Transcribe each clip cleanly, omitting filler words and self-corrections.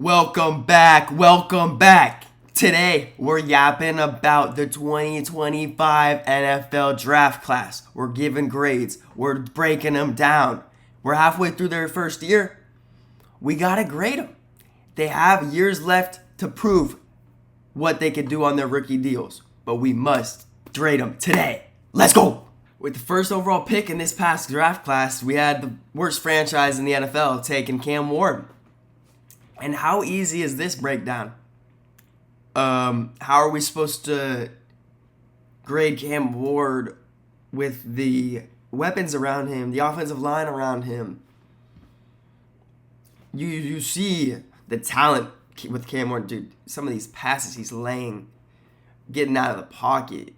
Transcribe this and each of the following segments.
Welcome back. Welcome back. Today, we're yapping about the 2025 NFL draft class. We're giving grades. We're breaking them down. We're halfway through their first year. We got to grade them. They have years left to prove what they can do on their rookie deals. But we must grade them today. Let's go. With the first overall pick in this past draft class, we had the worst franchise in the NFL taking Cam Ward. And how easy is this breakdown? How are we supposed to grade Cam Ward with the weapons around him, the offensive line around him? You see the talent with Cam Ward, dude. Some of these passes he's laying, getting out of the pocket.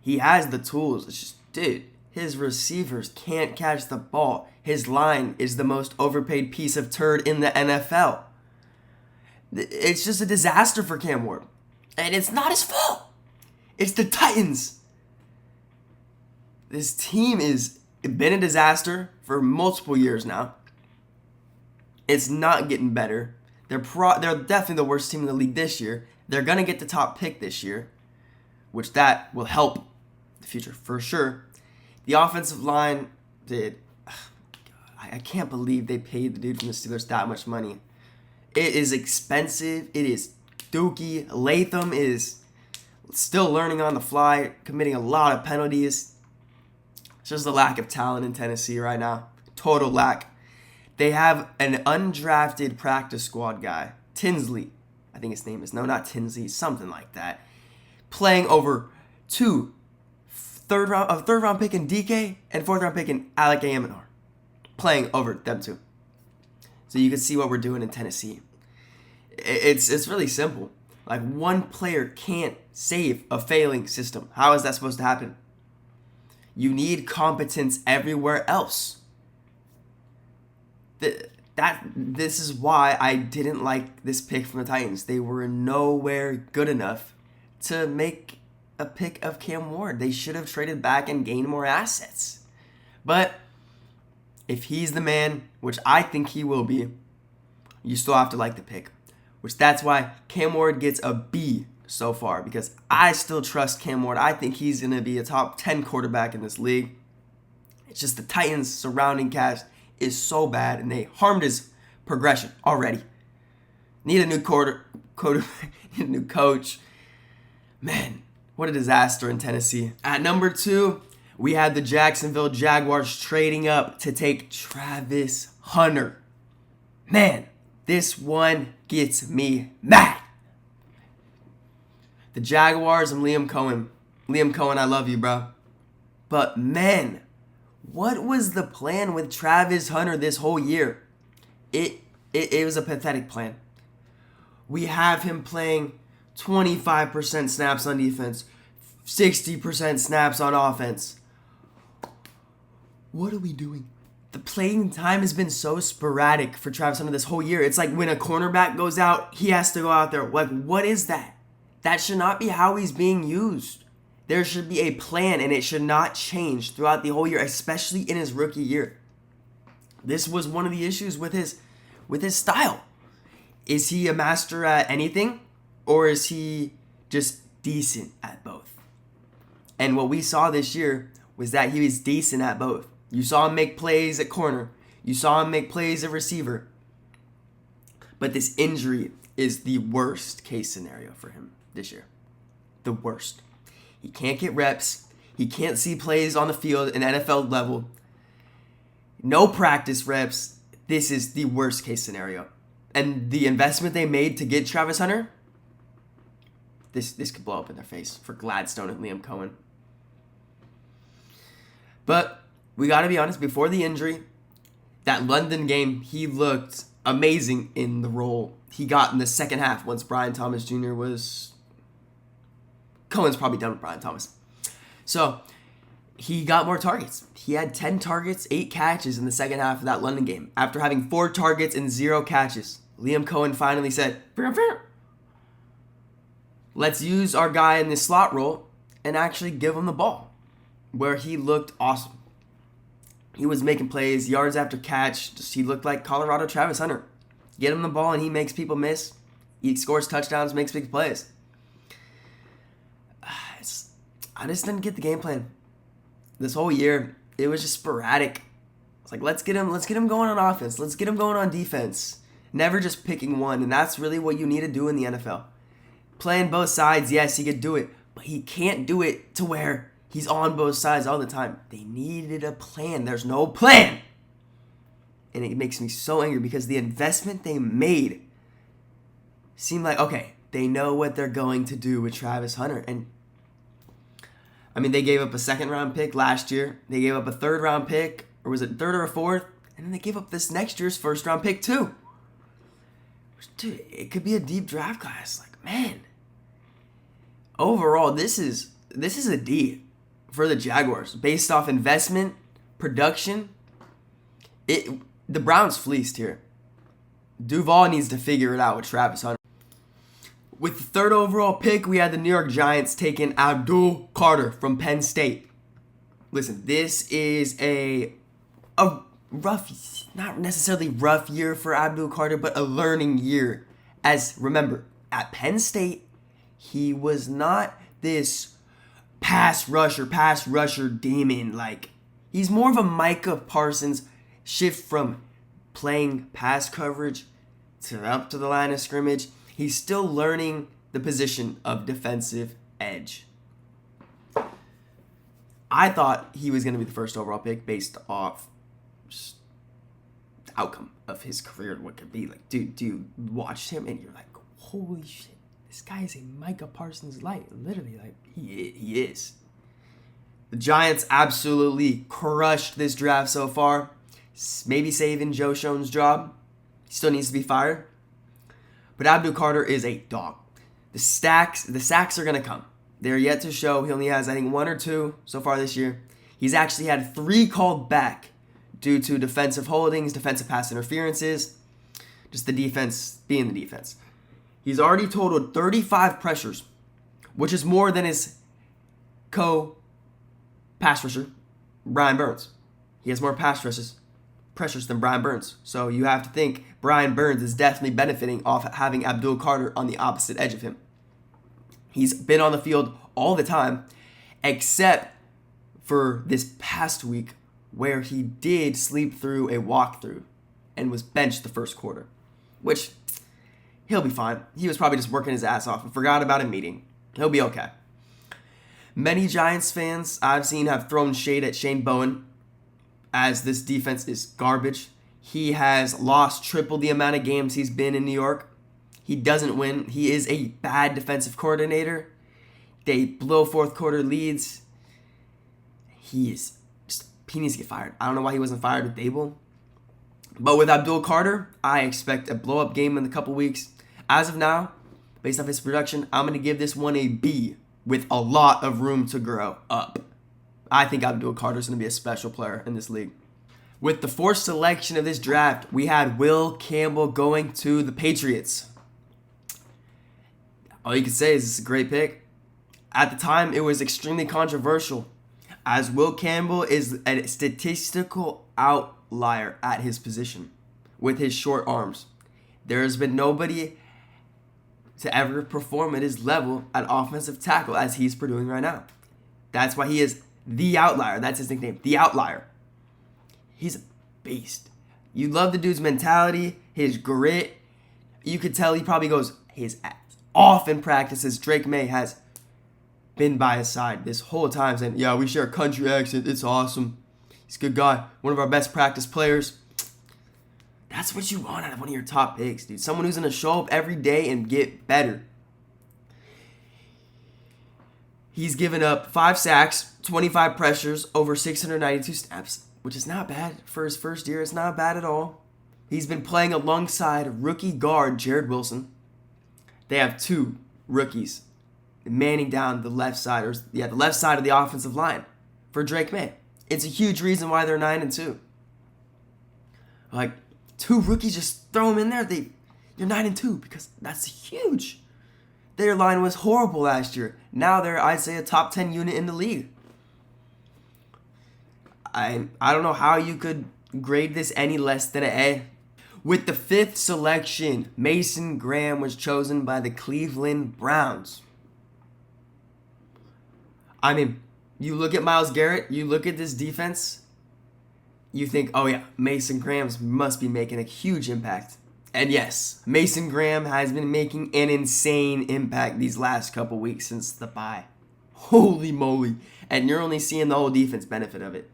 He has the tools. It's just, dude, his receivers can't catch the ball. His line is the most overpaid piece of turd in the NFL. It's just a disaster for Cam Ward. And it's not his fault. It's the Titans. This team has been a disaster for multiple years now. It's not getting better. They're definitely the worst team in the league this year. They're going to get the top pick this year, which that will help the future for sure. The offensive line did. I can't believe they paid the dude from the Steelers that much money. It is expensive. It is dookie. Latham is still learning on the fly, committing a lot of penalties. It's just a lack of talent in Tennessee right now. Total lack. They have an undrafted practice squad guy, Tinsley. I think his name is. No, not Tinsley. Something like that. Playing over third round pick in DK and fourth round pick in Alec Amenor. Playing over them two. So you can see what we're doing in Tennessee. It's really simple. Like, one player can't save a failing system. How is that supposed to happen? You need competence everywhere else. This is why I didn't like this pick from the Titans. They were nowhere good enough to make a pick of Cam Ward. They should have traded back and gained more assets. But if he's the man, which I think he will be, you still have to like the pick. Which that's why Cam Ward gets a B so far, because I still trust Cam Ward. I think he's going to be a top 10 quarterback in this league. It's just the Titans' surrounding cast is so bad, and they harmed his progression already. Need a new need a new coach. Man, what a disaster in Tennessee. At number 2, we had the Jacksonville Jaguars trading up to take Travis Hunter. Man, this one gets me mad. The Jaguars and Liam Cohen. Liam Cohen, I love you, bro. But man, what was the plan with Travis Hunter this whole year? It was a pathetic plan. We have him playing 25% snaps on defense, 60% snaps on offense. What are we doing? The playing time has been so sporadic for Travis Hunter this whole year. It's like when a cornerback goes out, he has to go out there. Like, what is that? That should not be how he's being used. There should be a plan, and it should not change throughout the whole year, especially in his rookie year. This was one of the issues with his style. Is he a master at anything, or is he just decent at both? And what we saw this year was that he was decent at both. You saw him make plays at corner. You saw him make plays at receiver. But this injury is the worst case scenario for him this year. The worst. He can't get reps. He can't see plays on the field in NFL level. No practice reps. This is the worst case scenario. And the investment they made to get Travis Hunter, this could blow up in their face for Gladstone and Liam Cohen. But we got to be honest, before the injury, that London game, he looked amazing in the role he got in the second half once Brian Thomas Jr. was... Cohen's probably done with Brian Thomas. So, he got more targets. He had 10 targets, 8 catches in the second half of that London game. After having 4 targets and 0 catches, Liam Cohen finally said, let's use our guy in this slot role and actually give him the ball, where he looked awesome. He was making plays, yards after catch. He looked like Colorado Travis Hunter. Get him the ball and he makes people miss. He scores touchdowns, makes big plays. I just didn't get the game plan. This whole year, it was just sporadic. It's like, let's get him going on offense. Let's get him going on defense. Never just picking one, and that's really what you need to do in the NFL. Playing both sides, yes, he could do it, but he can't do it to where he's on both sides all the time. They needed a plan. There's no plan. And it makes me so angry because the investment they made seemed like, okay, they know what they're going to do with Travis Hunter. And, I mean, they gave up a second-round pick last year. They gave up a third-round pick, or was it third or a fourth? And then they gave up this next year's first-round pick, too. Dude, it could be a deep draft class. Like, man. Overall, this is a D for the Jaguars. Based off investment, production, the Browns fleeced here. Duval needs to figure it out with Travis Hunter. With the third overall pick, we had the New York Giants taking Abdul Carter from Penn State. Listen, this is a rough, not necessarily rough year for Abdul Carter, but a learning year. As, remember, at Penn State, he was not this pass rusher demon. Like, he's more of a Micah Parsons shift from playing pass coverage to up to the line of scrimmage. He's still learning the position of defensive edge. I thought he was going to be the first overall pick based off just the outcome of his career and what could be. Like, dude, you watch him and you're like, holy shit, this guy is a Micah Parsons light. Literally, like, he is. The Giants absolutely crushed this draft so far. Maybe saving Joe Schoen's job. He still needs to be fired. But Abdul Carter is a dog. The sacks are going to come. They're yet to show. He only has, I think, 1 or 2 so far this year. He's actually had 3 called back due to defensive holdings, defensive pass interferences, just the defense being the defense. He's already totaled 35 pressures, which is more than his co-pass rusher, Brian Burns. He has more pressures than Brian Burns. So you have to think Brian Burns is definitely benefiting off having Abdul Carter on the opposite edge of him. He's been on the field all the time, except for this past week where he did sleep through a walkthrough and was benched the first quarter, which he'll be fine. He was probably just working his ass off and forgot about a meeting. He'll be okay. Many Giants fans I've seen have thrown shade at Shane Bowen as this defense is garbage. He has lost triple the amount of games he's been in New York. He doesn't win. He is a bad defensive coordinator. They blow fourth quarter leads. He needs to get fired. I don't know why he wasn't fired with Dable. But with Abdul Carter, I expect a blow-up game in a couple weeks. As of now, based off his production, I'm going to give this one a B with a lot of room to grow up. I think Abdul Carter is going to be a special player in this league. With the 4th selection of this draft, we had Will Campbell going to the Patriots. All you can say is it's a great pick. At the time, it was extremely controversial, as Will Campbell is a statistical outlier at his position with his short arms. There has been nobody to ever perform at his level at offensive tackle as he's doing right now. That's why he is the outlier. That's his nickname, the outlier. He's a beast. You love the dude's mentality, his grit. You could tell he probably goes his ass off in practices. Drake May has been by his side this whole time saying, yeah, we share a country accent. It's awesome. He's a good guy. One of our best practice players. That's what you want out of one of your top picks, dude. Someone who's going to show up every day and get better. He's given up 5 sacks, 25 pressures, over 692 snaps, which is not bad for his first year. It's not bad at all. He's been playing alongside rookie guard Jared Wilson. They have 2 rookies manning down the left side, the left side of the offensive line for Drake May. It's a huge reason why they're 9-2. Like, 2 rookies, just throw them in there. You're 9-2 because that's huge. Their line was horrible last year. Now they're, I'd say, a top 10 unit in the league. I don't know how you could grade this any less than an A. With the 5th selection, Mason Graham was chosen by the Cleveland Browns. I mean, you look at Myles Garrett, you look at this defense, you think, oh yeah, Mason Graham must be making a huge impact. And yes, Mason Graham has been making an insane impact these last couple weeks since the bye. Holy moly. And you're only seeing the whole defense benefit of it.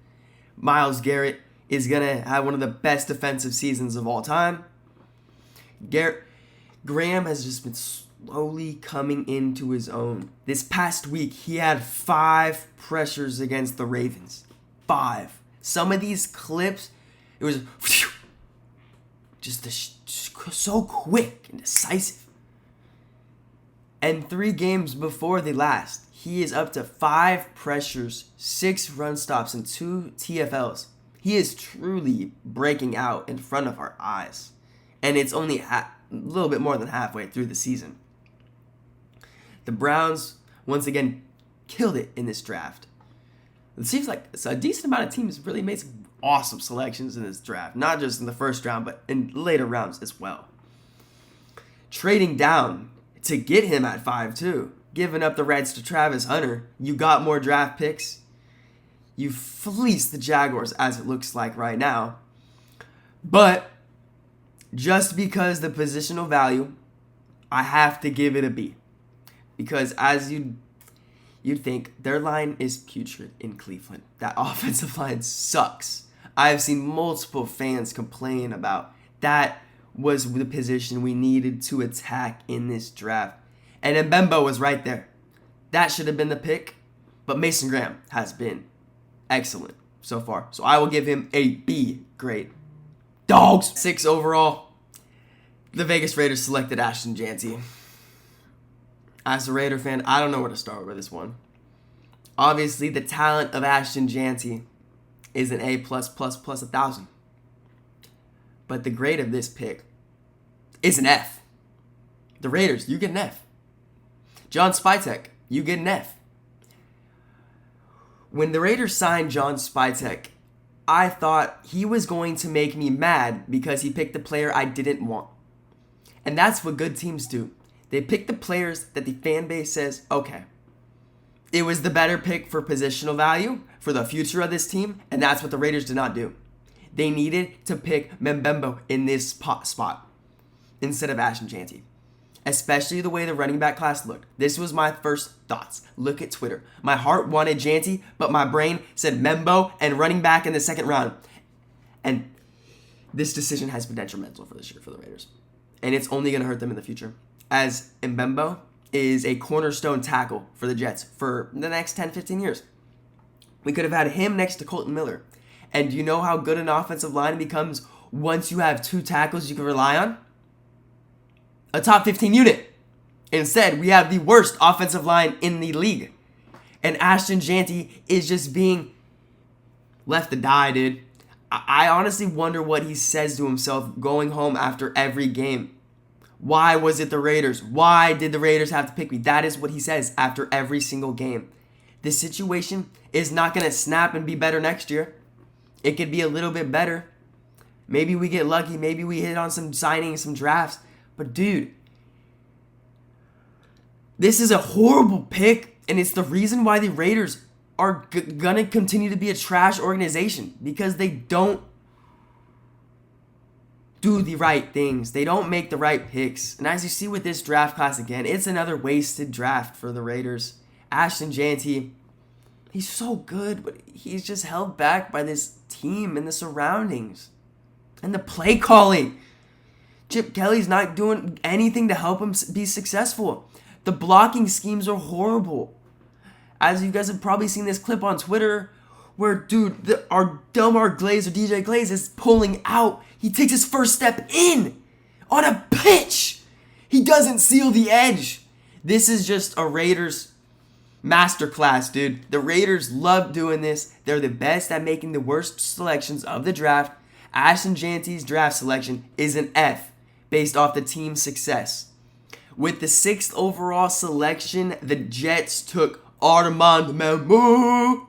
Myles Garrett is going to have one of the best defensive seasons of all time. Graham has just been slowly coming into his own. This past week, he had 5 pressures against the Ravens. 5. Some of these clips, it was just so quick and decisive. And 3 games before the last, he is up to 5 pressures, 6 run stops, and 2 TFLs. He is truly breaking out in front of our eyes. And it's only a little bit more than halfway through the season. The Browns, once again, killed it in this draft. It seems like a decent amount of teams really made some awesome selections in this draft. Not just in the first round, but in later rounds as well. Trading down to get him at 5 too. Giving up the Reds to Travis Hunter. You got more draft picks. You fleeced the Jaguars, as it looks like right now. But just because the positional value, I have to give it a B. Because as you'd think, their line is putrid in Cleveland. That offensive line sucks. I've seen multiple fans complain about that was the position we needed to attack in this draft. And Membou was right there. That should have been the pick. But Mason Graham has been excellent so far. So I will give him a B grade. Dogs! 6 overall. The Vegas Raiders selected Ashton Jeanty. As a Raider fan, I don't know where to start with this one. Obviously, the talent of Ashton Jeanty is an A+++, 1,000. But the grade of this pick is an F. The Raiders, you get an F. John Spytek, you get an F. When the Raiders signed John Spytek, I thought he was going to make me mad because he picked the player I didn't want. And that's what good teams do. They pick the players that the fan base says, okay, it was the better pick for positional value for the future of this team, and that's what the Raiders did not do. They needed to pick Membou in this spot instead of Ashton Jeanty. Especially the way the running back class looked. This was my first thoughts. Look at Twitter. My heart wanted Jeanty, but my brain said Membou and running back in the 2nd round. And this decision has been detrimental for this year for the Raiders. And it's only going to hurt them in the future. As Membou is a cornerstone tackle for the Jets for the next 10, 15 years. We could have had him next to Colton Miller. And do you know how good an offensive line becomes once you have 2 tackles you can rely on? A top 15 unit. Instead, we have the worst offensive line in the league. And Ashton Jeanty is just being left to die, dude. I honestly wonder what he says to himself going home after every game. Why was it the Raiders? Why did the Raiders have to pick me? That is what he says after every single game. This situation is not going to snap and be better next year. It could be a little bit better. Maybe we get lucky. Maybe we hit on some signings, some drafts. But dude, this is a horrible pick. And it's the reason why the Raiders are going to continue to be a trash organization. Because they don't do the right things. They don't make the right picks. And as you see with this draft class again, it's another wasted draft for the Raiders. Ashton Jeanty, he's so good, but he's just held back by this team and the surroundings. And the play calling. Chip Kelly's not doing anything to help him be successful. The blocking schemes are horrible. As you guys have probably seen this clip on Twitter, where, dude, our Delmar Glaze or DJ Glaze is pulling out. He takes his first step in on a pitch. He doesn't seal the edge. This is just a Raiders masterclass, dude. The Raiders love doing this. They're the best at making the worst selections of the draft. Ashton Jeanty's draft selection is an F based off the team's success. With the 6th overall selection, the Jets took Armand Membou.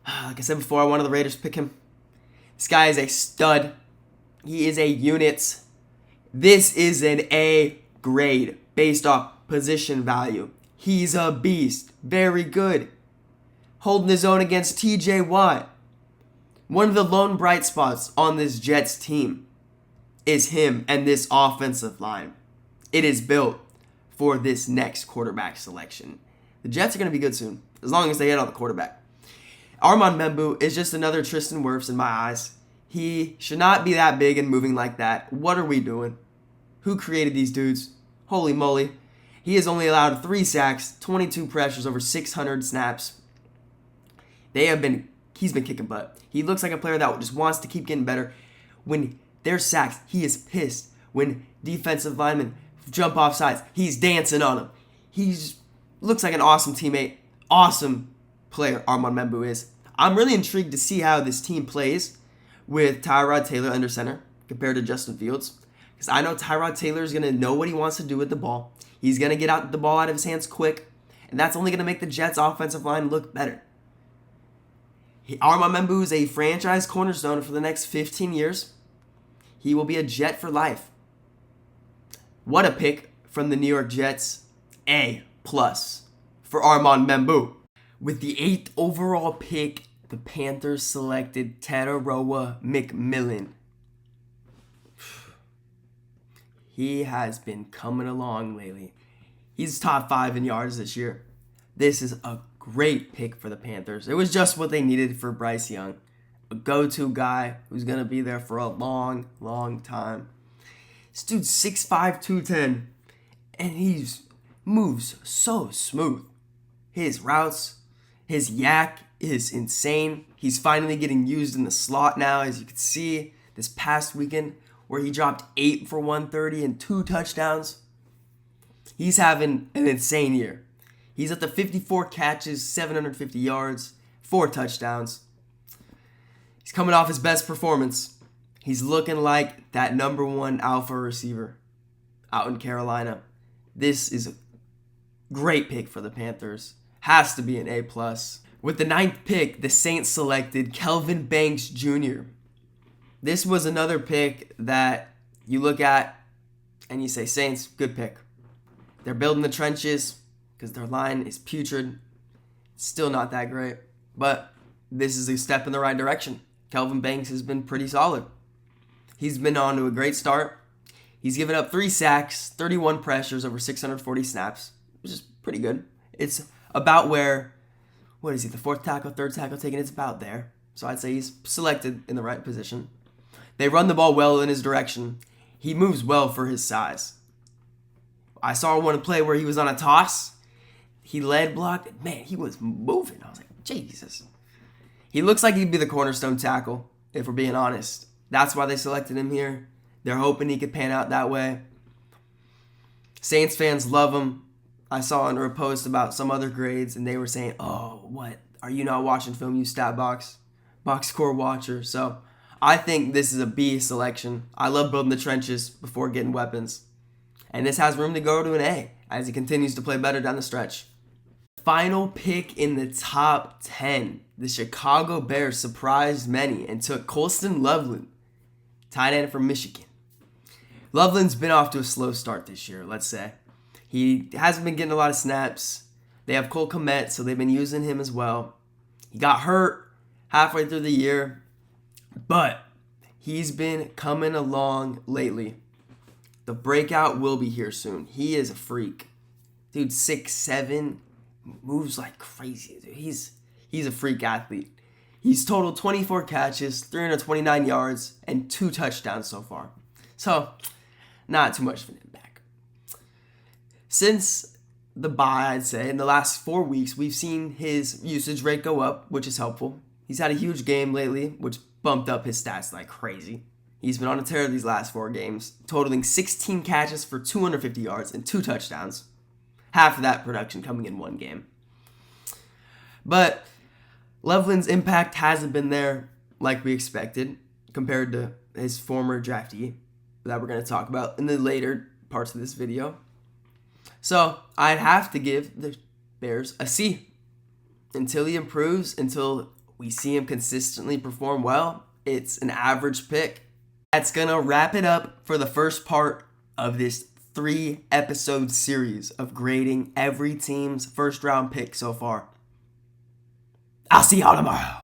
Like I said before, I wanted the Raiders to pick him. This guy is a stud. He is a unit. This is an A grade based off position value. He's a beast. Very good. Holding his own against TJ Watt. One of the lone bright spots on this Jets team is him and this offensive line. It is built for this next quarterback selection. The Jets are going to be good soon, as long as they hit on the quarterback. Armand Membou is just another Tristan Wirfs in my eyes. He should not be that big and moving like that. What are we doing? Who created these dudes? Holy moly. He has only allowed 3 sacks, 22 pressures, over 600 snaps. He's been kicking butt. He looks like a player that just wants to keep getting better. When there's sacks, he is pissed. When defensive linemen jump off sides, he's dancing on them. He looks like an awesome teammate. Awesome player Armand Membou is. I'm really intrigued to see how this team plays with Tyrod Taylor under center compared to Justin Fields. Because I know Tyrod Taylor is going to know what he wants to do with the ball. He's going to get the ball out of his hands quick. And that's only going to make the Jets' offensive line look better. Armand Membou is a franchise cornerstone for the next 15 years. He will be a Jet for life. What a pick from the New York Jets. A+ for Armand Membou. With the 8th overall pick, the Panthers selected Tet Mcmillan. He has been coming along lately. He's top 5 in yards this year. This is a great pick for the Panthers. It was just what they needed for Bryce Young. A go-to guy who's going to be there for a long, long time. This dude's 6'5", 210, and he moves so smooth. His routes, his yak is insane. He's finally getting used in the slot now, as you can see this past weekend, where he dropped 8 for 130 and 2 touchdowns. He's having an insane year. He's at the 54 catches, 750 yards, 4 touchdowns. He's coming off his best performance. He's looking like that number 1 alpha receiver out in Carolina. This is a great pick for the Panthers. Has to be an A+. With the 9th pick, the Saints selected Kelvin Banks Jr. This was another pick that you look at and you say, Saints, good pick. They're building the trenches because their line is putrid. Still not that great, but this is a step in the right direction. Kelvin Banks has been pretty solid. He's been on to a great start. He's given up 3 sacks, 31 pressures, over 640 snaps, which is pretty good. It's about where, what is he, the 4th tackle, 3rd tackle taken? It's about there. So I'd say he's selected in the right position. They run the ball well in his direction. He moves well for his size. I saw one play where he was on a toss. He lead blocked. Man, he was moving. I was like, Jesus. He looks like he'd be the cornerstone tackle, if we're being honest. That's why they selected him here. They're hoping he could pan out that way. Saints fans love him. I saw under a post about some other grades, and they were saying, oh, what? Are you not watching film, you stat box score watcher? So I think this is a B selection. I love building the trenches before getting weapons. And this has room to go to an A as he continues to play better down the stretch. Final pick in the top 10. The Chicago Bears surprised many and took Colston Loveland, tight end from Michigan. Loveland's been off to a slow start this year, let's say. He hasn't been getting a lot of snaps. They have Cole Kmet, so they've been using him as well. He got hurt halfway through the year, but he's been coming along lately. The breakout will be here soon. He is a freak. Dude, 6'7", moves like crazy. Dude, he's a freak athlete. He's totaled 24 catches, 329 yards, and 2 touchdowns so far. So, not too much of an impact. Since the bye, I'd say, in the last 4 weeks, we've seen his usage rate go up, which is helpful. He's had a huge game lately, which bumped up his stats like crazy. He's been on a tear these last 4 games, totaling 16 catches for 250 yards and 2 touchdowns. Half of that production coming in 1 game. But Loveland's impact hasn't been there like we expected compared to his former draftee that we're going to talk about in the later parts of this video. So I'd have to give the Bears a C. Until he improves, until we see him consistently perform well, it's an average pick. That's going to wrap it up for the first part of this 3-episode series of grading every team's first round pick so far. I'll see y'all tomorrow.